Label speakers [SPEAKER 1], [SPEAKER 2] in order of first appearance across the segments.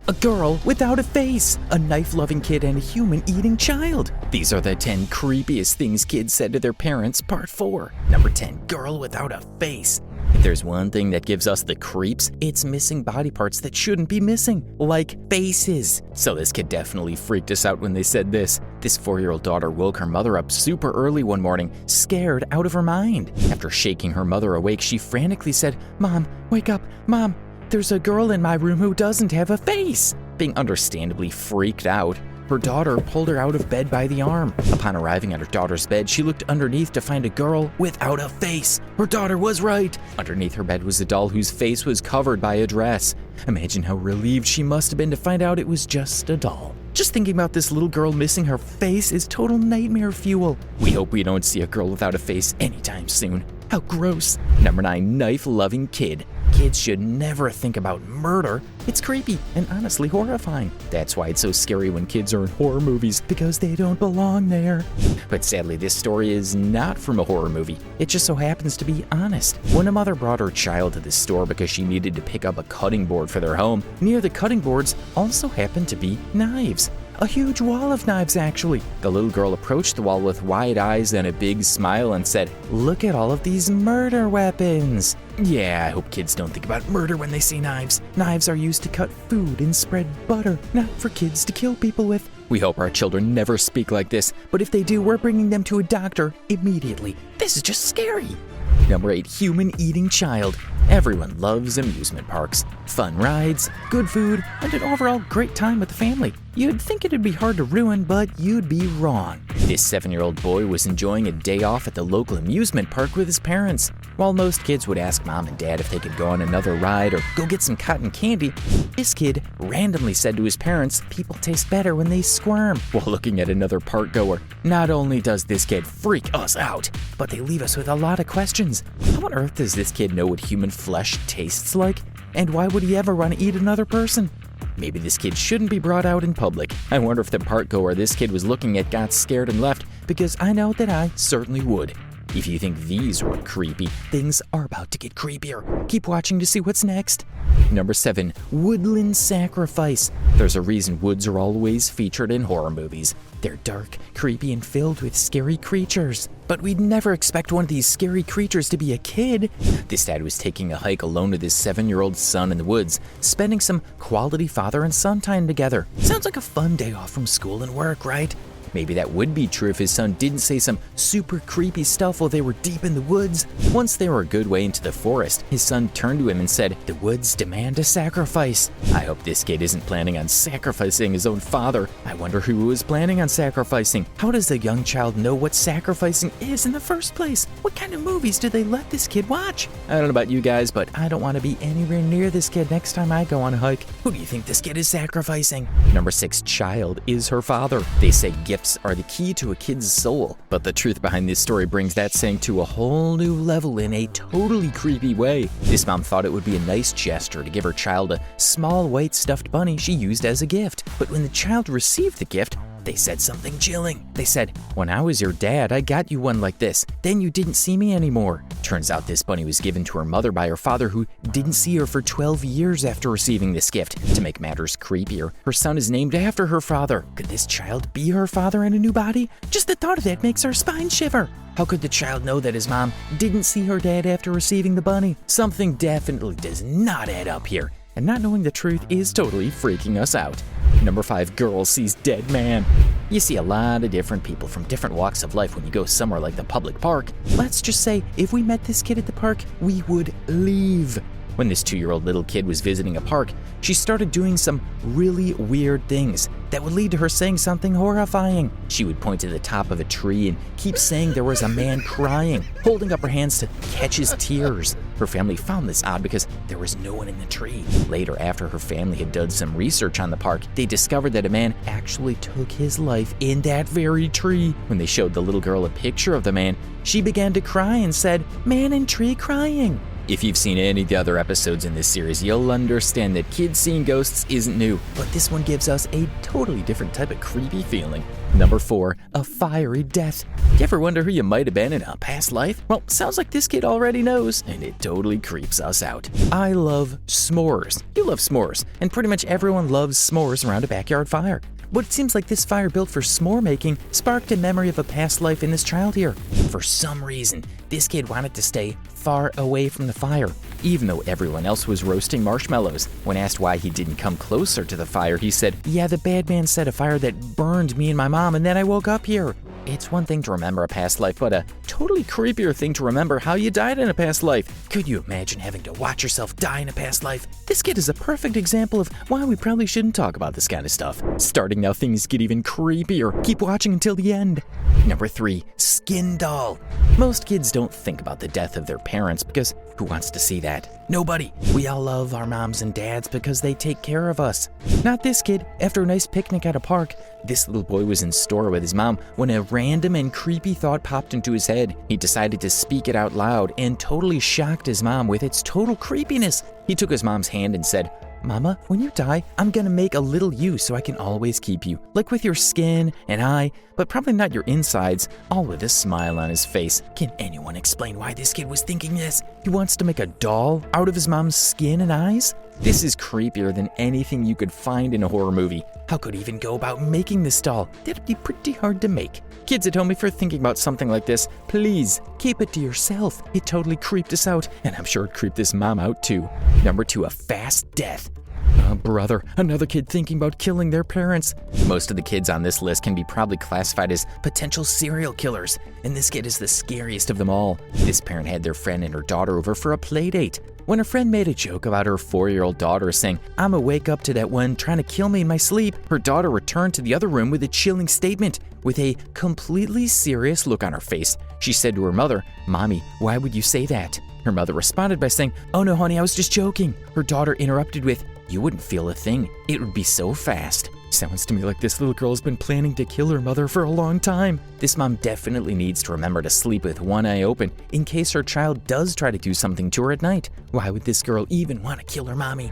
[SPEAKER 1] a girl without a face, a knife-loving kid, and a human-eating child. These are the 10 creepiest things kids said to their parents, part 4. Number 10, girl without a face. If there's one thing that gives us the creeps, it's missing body parts that shouldn't be missing, like faces. So this kid definitely freaked us out when they said this. This 4-year-old daughter woke her mother up super early one morning, scared out of her mind. After shaking her mother awake, she frantically said, "Mom, wake up, Mom. There's a girl in my room who doesn't have a face." Being understandably freaked out, her daughter pulled her out of bed by the arm. Upon arriving at her daughter's bed, she looked underneath to find a girl without a face. Her daughter was right. Underneath her bed was a doll whose face was covered by a dress. Imagine how relieved she must have been to find out it was just a doll. Just thinking about this little girl missing her face is total nightmare fuel. We hope we don't see a girl without a face anytime soon. How gross. Number 9, knife-loving kid. Kids should never think about murder. It's creepy and honestly horrifying. That's why it's so scary when kids are in horror movies, because they don't belong there. But sadly, this story is not from a horror movie. It just so happens to be honest. When a mother brought her child to the store because she needed to pick up a cutting board for their home, near the cutting boards also happened to be knives. A huge wall of knives, actually. The little girl approached the wall with wide eyes and a big smile and said, "Look at all of these murder weapons." Yeah, I hope kids don't think about murder when they see knives. Knives are used to cut food and spread butter, not for kids to kill people with. We hope our children never speak like this, but if they do, we're bringing them to a doctor immediately. This is just scary. Number 8, human-eating child. Everyone loves amusement parks. Fun rides, good food, and an overall great time with the family. You'd think it'd be hard to ruin, but you'd be wrong. This 7-year-old boy was enjoying a day off at the local amusement park with his parents. While most kids would ask mom and dad if they could go on another ride or go get some cotton candy, this kid randomly said to his parents, "People taste better when they squirm," while looking at another park goer. Not only does this kid freak us out, but they leave us with a lot of questions. How on earth does this kid know what human flesh tastes like? And why would he ever want to eat another person? Maybe this kid shouldn't be brought out in public. I wonder if the park goer this kid was looking at got scared and left, because I know that I certainly would. If you think these were creepy, things are about to get creepier. Keep watching to see what's next. Number 7, woodland sacrifice. There's a reason woods are always featured in horror movies. They're dark, creepy, and filled with scary creatures. But we'd never expect one of these scary creatures to be a kid. This dad was taking a hike alone with his 7-year-old son in the woods, spending some quality father and son time together. Sounds like a fun day off from school and work, right? Maybe that would be true if his son didn't say some super creepy stuff while they were deep in the woods. Once they were a good way into the forest, his son turned to him and said, "The woods demand a sacrifice." I hope this kid isn't planning on sacrificing his own father. I wonder who was planning on sacrificing. How does the young child know what sacrificing is in the first place? What kind of movies do they let this kid watch? I don't know about you guys, but I don't want to be anywhere near this kid next time I go on a hike. Who do you think this kid is sacrificing? Number 6, child is her father. They say gifts are the key to a kid's soul, but the truth behind this story brings that saying to a whole new level in a totally creepy way. This mom thought it would be a nice gesture to give her child a small white stuffed bunny she used as a gift, but when the child received the gift, they said something chilling. They said, "When I was your dad, I got you one like this. Then you didn't see me anymore." Turns out this bunny was given to her mother by her father, who didn't see her for 12 years after receiving this gift. To make matters creepier, her son is named after her father. Could this child be her father in a new body? Just the thought of that makes our spine shiver. How could the child know that his mom didn't see her dad after receiving the bunny? Something definitely does not add up here. And not knowing the truth is totally freaking us out. Number 5, girl sees dead man. You see a lot of different people from different walks of life when you go somewhere like the public park. Let's just say, if we met this kid at the park, we would leave. When this 2-year-old little kid was visiting a park, she started doing some really weird things that would lead to her saying something horrifying. She would point to the top of a tree and keep saying there was a man crying, holding up her hands to catch his tears. Her family found this odd because there was no one in the tree. Later, after her family had done some research on the park, they discovered that a man actually took his life in that very tree. When they showed the little girl a picture of the man, she began to cry and said, "Man in tree crying." If you've seen any of the other episodes in this series, you'll understand that kids seeing ghosts isn't new, but this one gives us a totally different type of creepy feeling. Number 4, a fiery death. You ever wonder who you might have been in a past life? Well, sounds like this kid already knows, and it totally creeps us out. I love s'mores. You love s'mores, and pretty much everyone loves s'mores around a backyard fire. But it seems like this fire built for s'more making sparked a memory of a past life in this child here. For some reason, this kid wanted to stay far away from the fire, even though everyone else was roasting marshmallows. When asked why he didn't come closer to the fire, he said, "Yeah, the bad man set a fire that burned me and my mom, and then I woke up here." It's one thing to remember a past life, but a totally creepier thing to remember how you died in a past life. Could you imagine having to watch yourself die in a past life? This kid is a perfect example of why we probably shouldn't talk about this kind of stuff. Starting now, things get even creepier. Keep watching until the end. Number 3, skin doll. Most kids don't think about the death of their parents because who wants to see that? Nobody. We all love our moms and dads because they take care of us. Not this kid. After a nice picnic at a park, this little boy was in store with his mom when a random and creepy thought popped into his head. He decided to speak it out loud and totally shocked his mom with its total creepiness. He took his mom's hand and said, "Mama, when you die, I'm gonna make a little you so I can always keep you. Like with your skin and eye, but probably not your insides," all with a smile on his face. Can anyone explain why this kid was thinking this? He wants to make a doll out of his mom's skin and eyes? This is creepier than anything you could find in a horror movie. How could he even go about making this doll? That'd be pretty hard to make. Kids at home, if you're thinking about something like this, please keep it to yourself. It totally creeped us out, and I'm sure it creeped this mom out too. Number 2, a fast death. Oh, brother, another kid thinking about killing their parents. Most of the kids on this list can be probably classified as potential serial killers, and this kid is the scariest of them all. This parent had their friend and her daughter over for a play date. When her friend made a joke about her 4-year-old daughter saying, "I'ma wake up to that one trying to kill me in my sleep," her daughter returned to the other room with a chilling statement. With a completely serious look on her face, she said to her mother, "Mommy, why would you say that?" Her mother responded by saying, "Oh no, honey, I was just joking." Her daughter interrupted with, "You wouldn't feel a thing. It would be so fast." Sounds to me like this little girl's been planning to kill her mother for a long time. This mom definitely needs to remember to sleep with one eye open in case her child does try to do something to her at night. Why would this girl even want to kill her mommy?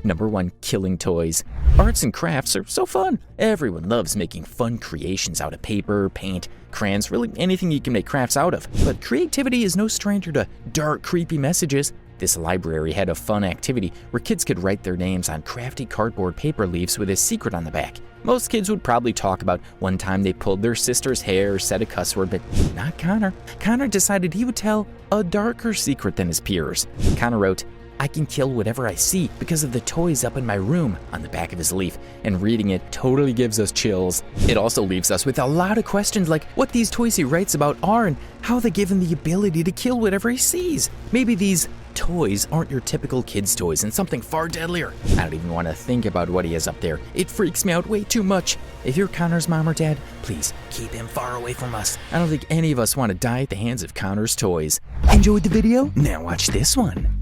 [SPEAKER 1] Number 1, killing toys. Arts and crafts are so fun. Everyone loves making fun creations out of paper, paint, crayons, really anything you can make crafts out of. But creativity is no stranger to dark, creepy messages. This library had a fun activity where kids could write their names on crafty cardboard paper leaves with a secret on the back. Most kids would probably talk about one time they pulled their sister's hair or said a cuss word, but not Connor. Connor decided he would tell a darker secret than his peers. Connor wrote, "I can kill whatever I see because of the toys up in my room," on the back of his leaf, and reading it totally gives us chills. It also leaves us with a lot of questions like what these toys he writes about are and how they give him the ability to kill whatever he sees. Maybe these toys aren't your typical kids' toys and something far deadlier. I don't even want to think about what he has up there. It freaks me out way too much. If you're Connor's mom or dad, please keep him far away from us. I don't think any of us want to die at the hands of Connor's toys. Enjoyed the video? Now watch this one.